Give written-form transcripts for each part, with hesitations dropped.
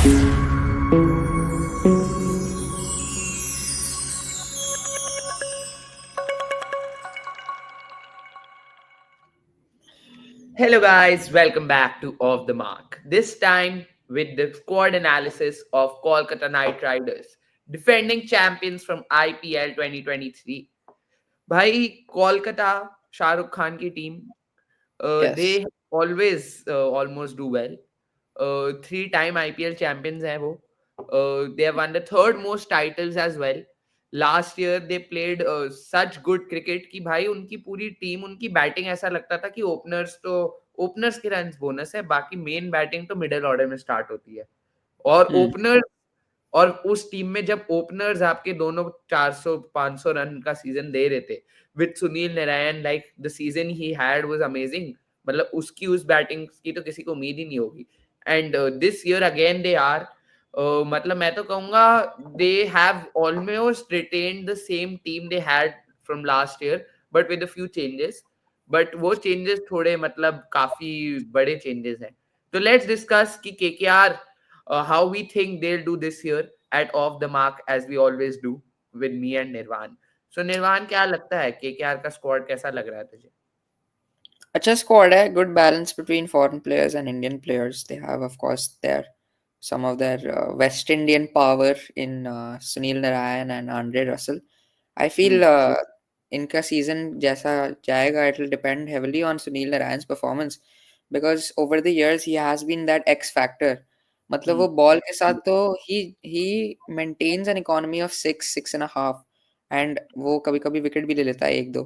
Hello, guys, welcome back to Off the Mark. This time with the squad analysis of Kolkata Knight Riders, defending champions from IPL 2023. Bhai, Kolkata, Shah Rukh Khan ki team, Yes. they always almost do well. Three-time IPL champions hai wo. They have won the third most titles as well. Last year they played such good cricket कि भाई उनकी पूरी team उनकी batting ऐसा लगता था कि openers के रन बोनस है, बाकी मेन बैटिंग तो मिडिल ऑर्डर में स्टार्ट होती है। और Hmm. ओपनर और उस टीम में जब ओपनर्स आपके दोनों 400-500 रन का सीजन दे रहे थे with Sunil Narayan, like the season he had was amazing. मतलब उसकी उस बैटिंग की तो किसी को उम्मीद ही नहीं होगी। And this year again they are, मतलब मैं तो कहूंगा they have almost retained the same team they had from last year, but with a few changes. But वो चेंजेस थोड़े मतलब काफी बड़े चेंजेस हैं। तो लेट्स डिस्कस कि KKR, how we think they'll do this year at Off the Mark, as we always do with me and Nirvan. So Nirvan, क्या लगता है केकेआर का स्क्वाड कैसा लग रहा है तुझे? अच्छा squad है. Good balance between foreign players and Indian players. They have, of course, some of their West Indian power in Sunil Narayan and Andre Russell. I feel Hmm. इनका season जैसा जाएगा, it will depend heavily on Sunil Narayan's performance because over the years he has been that X factor. मतलब Hmm. वो ball के साथ तो he maintains an economy of 6.5 and वो कभी कभी विकेट भी ले लेता है एक दो.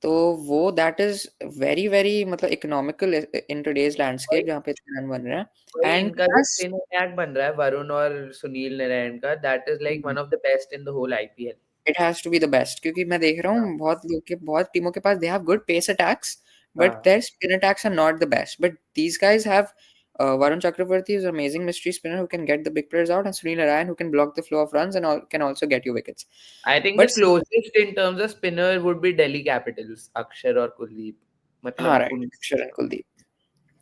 तो वो दैट इज वेरी वेरी मतलब इकोनॉमिकल इन टुडेज वही लैंडस्केप जहाँ पे इतने रन बन रहे हैं वही एंड इनका जो प्लस स्पिन अटैक बन रहा है वरुण और सुनील नारायण का, that is like one of the best in the whole IPL. It has to be the best क्योंकि मैं देख रहा हाँ, हूँ बहुत लोग के बहुत टीमों के पास they have good pace attacks but हाँ। Their spin attacks are not the best but these guys have Varun Chakravarti is an amazing mystery spinner who can get the big players out and Sunil Narayan who can block the flow of runs and can also get you wickets. I think the But closest in terms of spinner would be Delhi Capitals, Akshar और कुलदीप। हाँ मतलब right उन Akshar and Kuldeep.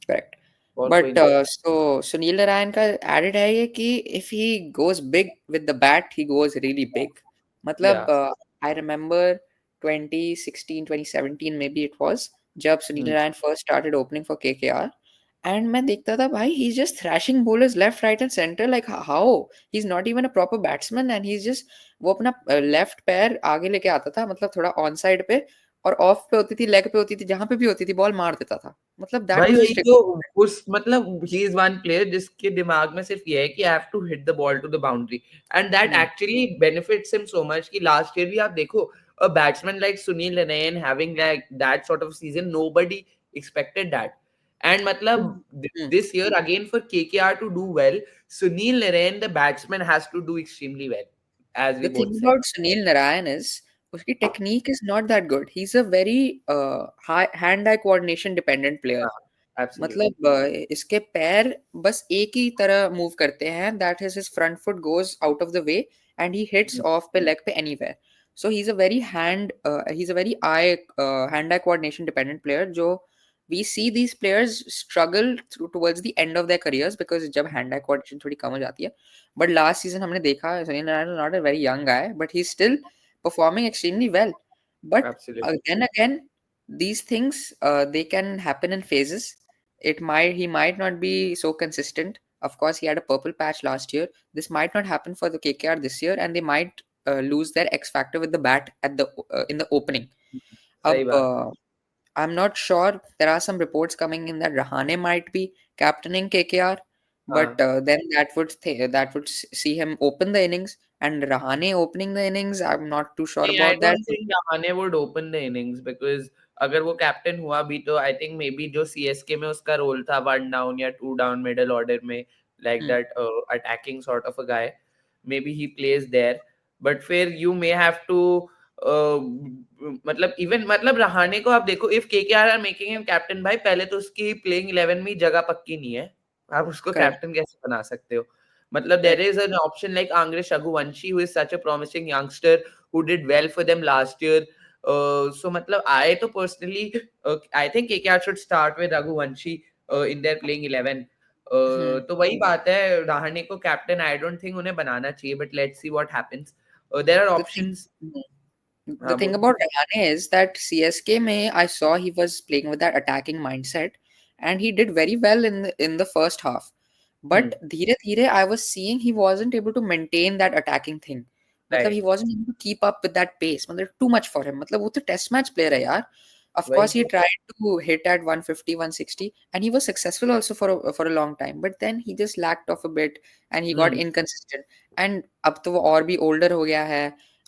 Correct. और कोई But नहीं। so Sunil Narayan का added है ये कि if he goes big with the bat, he goes really big. या। मतलब I remember 2016, 2017 maybe it was जब Sunil Narayan first started opening for KKR and मैं देखता था भाई he's just thrashing bowlers left, right and center like how he's not even a proper batsman and he's just वो अपना left पैर आगे लेके आता था मतलब थोड़ा on side पे और ऑफ पे होती थी लेग पे होती थी जहां पे भी होती थी बॉल मार देता था मतलब दैट भाई वाज वही हिज तो, उस मतलब ही इज वन प्लेयर जिसके दिमाग में सिर्फ ये है कि I have to hit the ball to the boundary, and that Hmm. Actually benefits him so much कि लास्ट ईयर भी आप देखो, a batsman like Sunil Narayan having like that sort of season, nobody expected that. And मतलब Hmm. This year again for KKR to do well, Sunil Narayan the batsman has to do extremely well, as we The both thing said. about Sunil Narayan is उसकी technique is not that good. He's a very high hand-eye coordination dependent player. हाँ, absolutely. मतलब इसके पैर बस एक ही तरह move करते हैं that is his front foot goes out of the way and he hits off पे leg पे anywhere. So he's a very hand-eye coordination dependent player जो we see these players struggle towards the end of their careers because जब hand-eye coordination थोड़ी कम हो जाती है. But last season हमने देखा Sunil Narine is not a very young guy but he's still performing extremely well. But absolutely. then again these things they can happen in phases. He might not be so consistent. Of course, he had a purple patch last year. This might not happen for the KKR this year, and they might lose their X factor with the bat at the in the opening. सही Ab, बात। I'm not sure. There are some reports coming in that Rahane might be captaining KKR, but हाँ। then that would see him open the innings. And Rahane opening the innings, I'm not too sure नहीं, I about that. Don't think Rahane would open the innings because अगर वो captain हुआ भी तो I think maybe जो CSK में उसका role था वन डाउन या टू डाउन मिडल ऑर्डर में, like Hmm. That attacking sort of a guy, maybe he plays there. But फिर यू मे हैव टू, मतलब इवन मतलब रहाणे को आप देखो, if KKR are making him captain, भाई पहले तो उसकी प्लेइंग 11 में जगह पक्की नहीं है, आप उसको Correct. कैप्टन कैसे बना सकते हो? मतलब there Correct. Is an option like Angrish Raghuvanshi, who is such a promising youngster who did well for them last year. So matlab, I to personally, I think KKR should start with Raghuvanshi in their playing 11. Hmm. तो वही बात है, रहाणे को captain I don't think उन्हें बनाना चाहिए, but let's see what happens. There are The thing, options. the हाँ thing बोल. about Rahane is that CSK में I saw he was playing with that attacking mindset, and he did very well in the first half. Hmm. But धीरे धीरे I was seeing he wasn't able to maintain that attacking thing. मतलब he Right. wasn't able to keep up with that pace. मतलब too much for him. मतलब वो तो test match player है यार. Of वही course, he तो. tried to hit at 150, 160, and he was successful also for a long time. But then he just lacked off a bit, and he got Hmm. inconsistent. And अब तो वो और भी older हो गया है.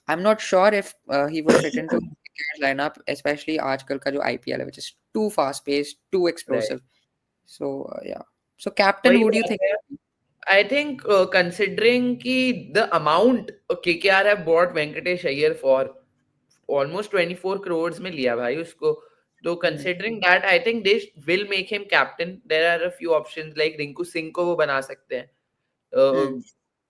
I'm not sure if he would fit into KKR's lineup, especially आजकल का जो IPL है, which is too fast paced, too Right. explosive. So yeah. So captain, वही who do you बात think? है. I think considering ki the amount KKR have bought Venkatesh Iyer for almost 24 crores में लिया भाई उसको. तो Hmm. considering that, I think they will make him captain. There are a few options like Rinku Singh को वो बना सकते हैं. Hmm.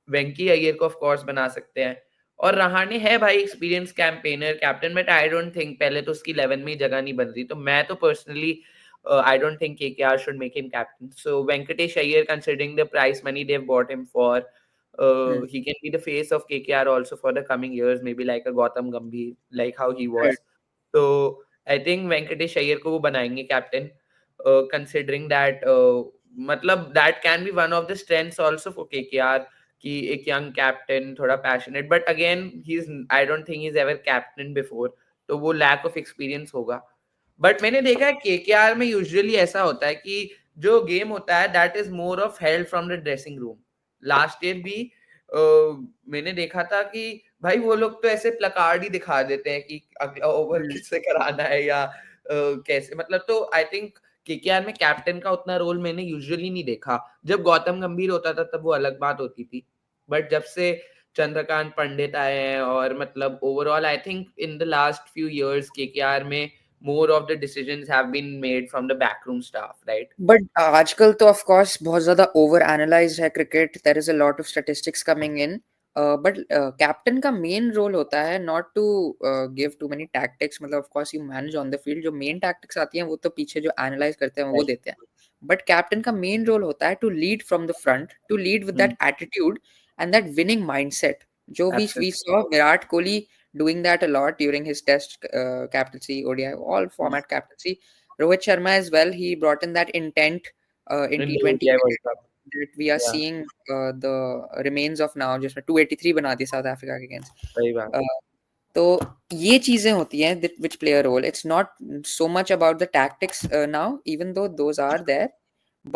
वेंकी अय्यर को ऑफ कोर्स बना सकते हैं. और रहाणे है भाई experience campaigner captain, but I don't think पहले तो उसकी 11 में ही जगह नहीं बन रही. तो मैं तो personally I don't think KKR should make him captain. So Venkatesh Iyer, considering the price money they've bought him for, Hmm. he can be the face of KKR also for the coming years, maybe like a Gautam Gambhir, like how he Right. was. So I think Venkatesh Iyer को वो बनाएंगे captain, considering that मतलब that can be one of the strengths also for KKR कि एक young captain थोड़ा passionate, but again he is I don't think he is ever captain before, तो वो lack of experience होगा. But मैंने देखा है केकेआर में यूजुअली ऐसा होता है कि जो गेम होता है that is more of held from the dressing room. Last year भी मैंने देखा था कि भाई वो लोग तो ऐसे प्लकार्ड ही दिखा देते हैं कि अगला ओवर Hmm. किससे कराना है या कैसे, मतलब. तो आई थिंक केकेआर में कैप्टन का उतना रोल मैंने यूजुअली नहीं देखा. जब गौतम गंभीर होता था तब वो अलग बात होती थी, बट जब से चंद्रकांत पंडित आए हैं और मतलब overall I think in the last few years KKR में more of the decisions have been made from the backroom staff, right? But आजकल तो of course बहुत ज़्यादा over analyzed है cricket. There is a lot of statistics coming in. But captain का main role होता है not to give too many tactics. मतलब of course you manage on the field. जो main tactics आती हैं वो तो पीछे जो analyze करते हैं वो Right. देते हैं. But captain का main role होता है to lead from the front, to lead with Hmm. that attitude and that winning mindset. जो we Absolutely. saw Virat Kohli doing that a lot during his test captaincy, ODI, all format captaincy. Rohit Sharma as well, he brought in that intent in In the T20 ODI World cricket Cup. that we are Yeah, seeing the remains of now. just 283 बना दी South Africa के against. सही बात. तो ये चीजें होती हैं that which play a role. It's not so much about the tactics now, even though those are there.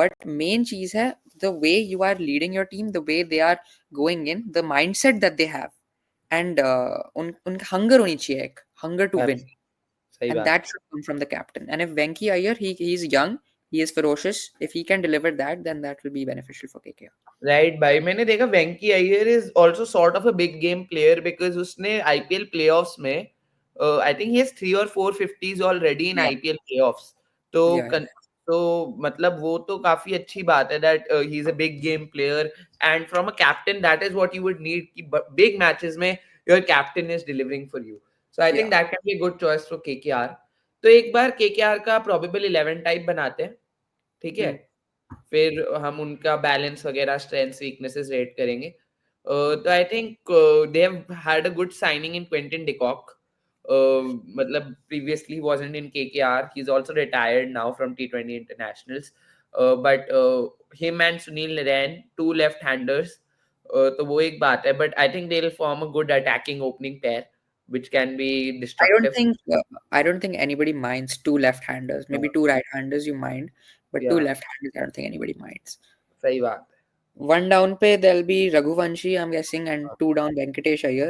But main चीज है the way you are leading your team, the way they are going in, the mindset that they have, and उनका hunger होनी चाहिए एक hunger to win. Absolutely. सही And बात. that should come from the captain. And if Venki Iyer, he's young, he is ferocious. If he can deliver that, then that will be beneficial for KKR. Right भाई, मैंने देखा Venky Iyer is also sort of a big game player because उसने IPL playoffs में I think he has 3 or 4 50s already in Yeah, IPL playoffs. तो yeah, yeah. तो मतलब वो तो काफी अच्छी बात है that he is a big game player, and from a captain that is what you would need कि बिग मैचेस में your captain is delivering for you. So I think Yeah. That can be a good choice for KKR. तो एक बार KKR का probable 11 type बनाते हैं, ठीक है? Hmm. फिर हम उनका बैलेंस वगैरह स्ट्रेंथ्स वीकनेसेस रेट करेंगे. तो I think they have had a good signing in Quinton de Kock. मतलब previously wasn't in KKR, he is also retired now from टी20 internationals, but him and Sunil Narine two left handers. तो वो एक बात है, but I think they will form a good attacking opening pair which can be I don't destructive. think uh, I don't think anybody minds two left-handers. Maybe Uh, two right-handers you mind, but two yeah, left-handers I don't think anybody minds. सही बात One down pe there'll be Raghuvanshi, I'm guessing, and है. two down Venkatesh Iyer,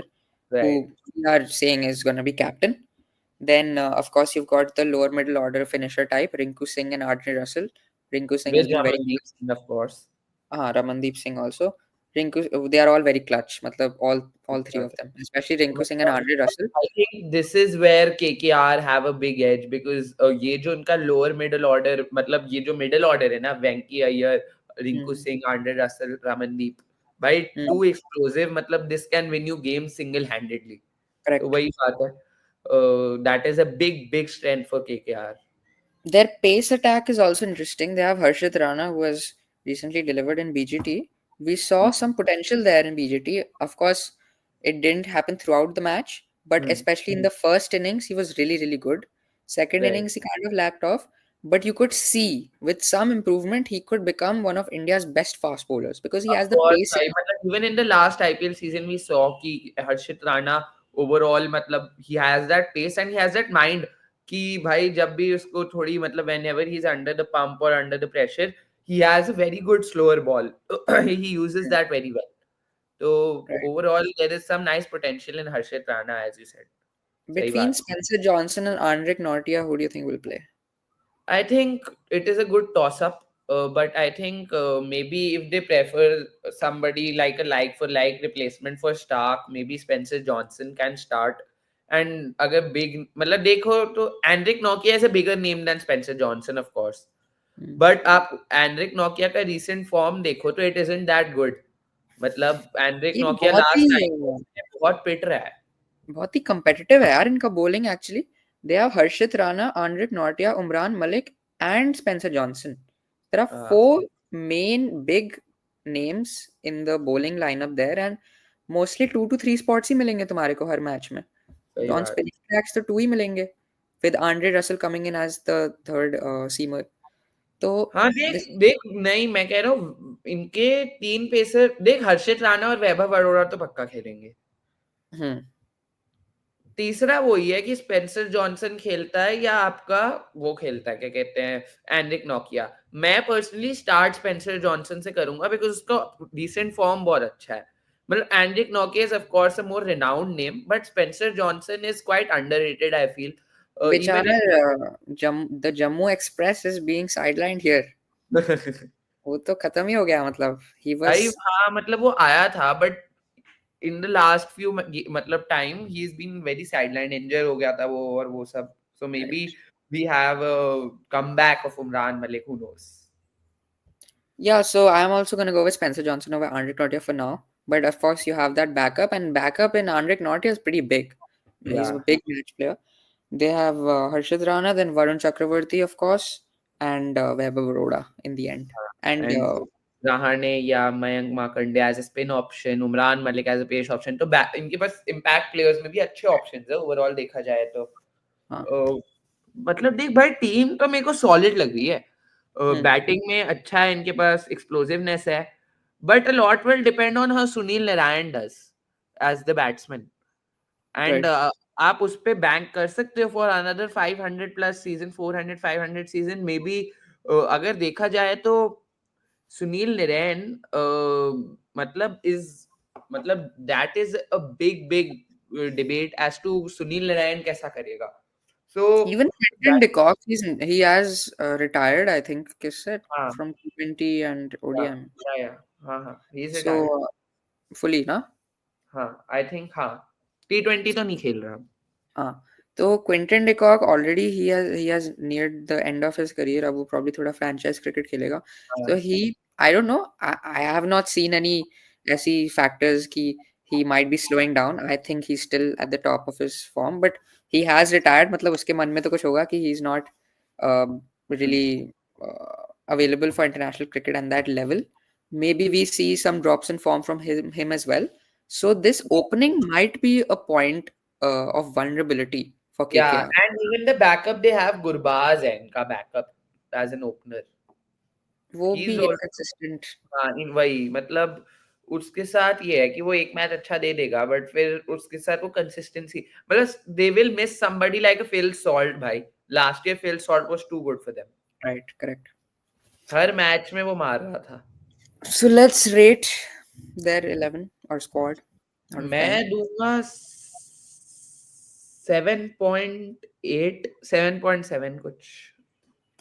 Right. who we are saying is gonna be captain. Then of course you've got the lower middle order finisher type, Rinku Singh and Ardney Russell. Rinku Singh has With been very Ramandeep Singh, of course. Ramandeep Singh also. Rinku, they are all very clutch. matlab all three of them, especially Rinku Singh and Andre Russell. I think this is where KKR have a big edge because ये जो उनका lower middle order, मतलब ये जो middle order है ना, Venky Iyer, Rinku Hmm. Singh, Andre Russell, Ramandeep, भाई Hmm. too explosive, मतलब this can win you games single handedly. तो Correct. वही बात है. That is a big strength for KKR. Their pace attack is also interesting. They have Harshit Rana, who has recently delivered in BGT. We saw some potential there in BGT. Of course, it didn't happen throughout the match, but Hmm. especially in the first innings, he was really, really good. Second Right. innings, he kind of lacked off, but you could see with some improvement, he could become one of India's best fast bowlers because he Of has the course, pace. भाई मतलब even in the last IPL season we saw कि हर्षित Rana overall मतलब he has that pace and he has that mind कि भाई जब भी उसको थोड़ी मतलब whenever he's under the pump or under the pressure he has a very good slower ball. He uses that very well. So Right. overall there is some nice potential in Harshit Rana as you said. सही Between बात. Spencer Johnson and Anrik Nortje, who do you think will play? I think it is a good toss up, but I think maybe if they prefer somebody like a like for like replacement for Stark, maybe Spencer Johnson can start. And अगर big मतलब देखो तो Enric Nokia is a bigger name than Spencer Johnson of course. Hmm. But आप Enric Nokia का recent form देखो तो it isn't that good. मतलब Enric ये Nokia बहुत ही last time में बहुत पिट रहा है. बहुत ही competitive है यार इनका bowling actually. They have Harshit Rana, Anrik Nortje, Umran Malik, and Spencer Johnson. There are हाँ, four main big names in the bowling lineup there, and mostly 2 to 3 spots ही मिलेंगे तुम्हारे को हर मैच में. सही On बात. spinning tracks तो 2 ही मिलेंगे, with Andre Russell coming in as the third seamer. तो हाँ देख this, देख नहीं मैं कह रहा हूँ इनके 3 पेसर देख हर्षित राणा और वैभव अरोड़ा तो पक्का खेलेंगे. hmm, तीसरा वही है कि स्पेंसर जॉनसन खेलता है या आपका वो खेलता है क्या कहते हैं एंड्रिक नोकिया. मैं पर्सनली स्टार्ट स्पेंसर जॉनसन से करूंगा बिकॉज उसका रिसेंट फॉर्म बहुत अच्छा है. मतलब Anrich Nokia is of course a more renowned name but Spencer Johnson is quite underrated I feel even बेचारा the Jammu Express is being sidelined here. वो तो खत्म ही हो गया मतलब he was भाई हाँ मतलब वो आया था but in the last few मतलब time he is been very sideline injure हो गया था वो और वो सब so maybe right. We have come back of Umran Malik who knows. Yeah, so I'm also gonna go with Spencer Johnson over Anrik Nortje for now. But of course, you have that backup, and backup in Anrik Nortje is pretty big. He's a Yeah, big match player. They have Harshit Rana, then Varun Chakravarti, of course, and Vaibhav Arora in the end. And and Rahane या Mayank Markande as a spin option Umran Malik as a pace option तो इनके पास impact players में भी अच्छे options है overall देखा जाए तो. हाँ, मतलब देख भाई टीम तो मेरे को सॉलिड लग रही है. hmm, बैटिंग में अच्छा है इनके पास एक्सप्लोसिवनेस है but a lot will depend on how Sunil Narayan does as the batsman and right. आप उस पे बैंक कर सकते हो for another 500 plus season 400 500 season maybe. अगर देखा जाए तो सुनील नारायण मतलब इज मतलब that is a big big debate as to Sunil Narayan कैसा करेगा. सो Even Quinton de Kock, he has retired, I think, kiss it हाँ from T20 and या ODM. या हाँ हाँ he is So retired. fully, na? हाँ आई थिंक हाँ T20 तो नहीं खेल रहा. तो Quinton de Kock already he has neared the end of his career. अब वो probably थोड़ा franchise cricket खेलेगा. So हाँ I don't know. I have not seen any ऐसी factors कि he might be slowing down. I think he's still at the top of his form, but he has retired. मतलब उसके मन में तो कुछ होगा कि he's not really available for international cricket and that level. Maybe we see some drops in form from him as well. So this opening might be a point of vulnerability for yeah KKR. and even the backup they have Gurbaz है इनका backup as an opener. वो He भी is also inconsistent. हाँ इन वही मतलब उसके साथ ये है कि वो एक मैच अच्छा दे देगा बट फिर उसके साथ वो कंसिस्टेंसी मतलब they will miss somebody like a Phil Salt भाई. Last year Phil Salt was too good for them. Right, correct. Her match में वो मार रहा था. So let's rate their 11 or squad out of 10. मैं दूंगा 7.8 7.7 कुछ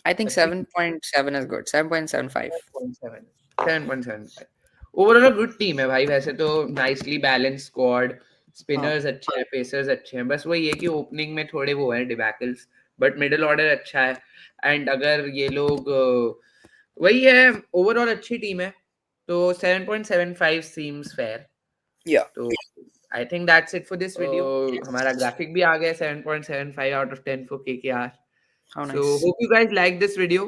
I think अच्छी 7.7 is good. 7.75. 7.7 7.75 overall good team है भाई वैसे तो नाइसली बैलेंस स्क्वाड. हाँ, स्पिनर्स अच्छे हैं पेसर्स अच्छे हैं बस वही है कि ओपनिंग में थोड़े वो है डिबैकल्स बट मिडिल ऑर्डर अच्छा है. एंड अगर ये लोग वही है ओवरऑल अच्छी टीम है तो 7.75 सीम्स फेयर. yeah. तो I think that's it for this video. हमारा Yes. ग्राफिक भी आ गया 7.75 out of 10 for KKR. How So nice. hope you guys like this video.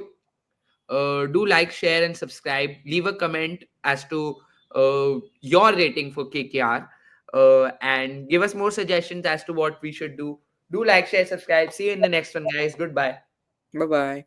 Do like, share, and subscribe. Leave a comment as to your rating for KKR, and give us more suggestions as to what we should do. Do like, share, subscribe. See you in the next one, guys. Goodbye. Bye bye.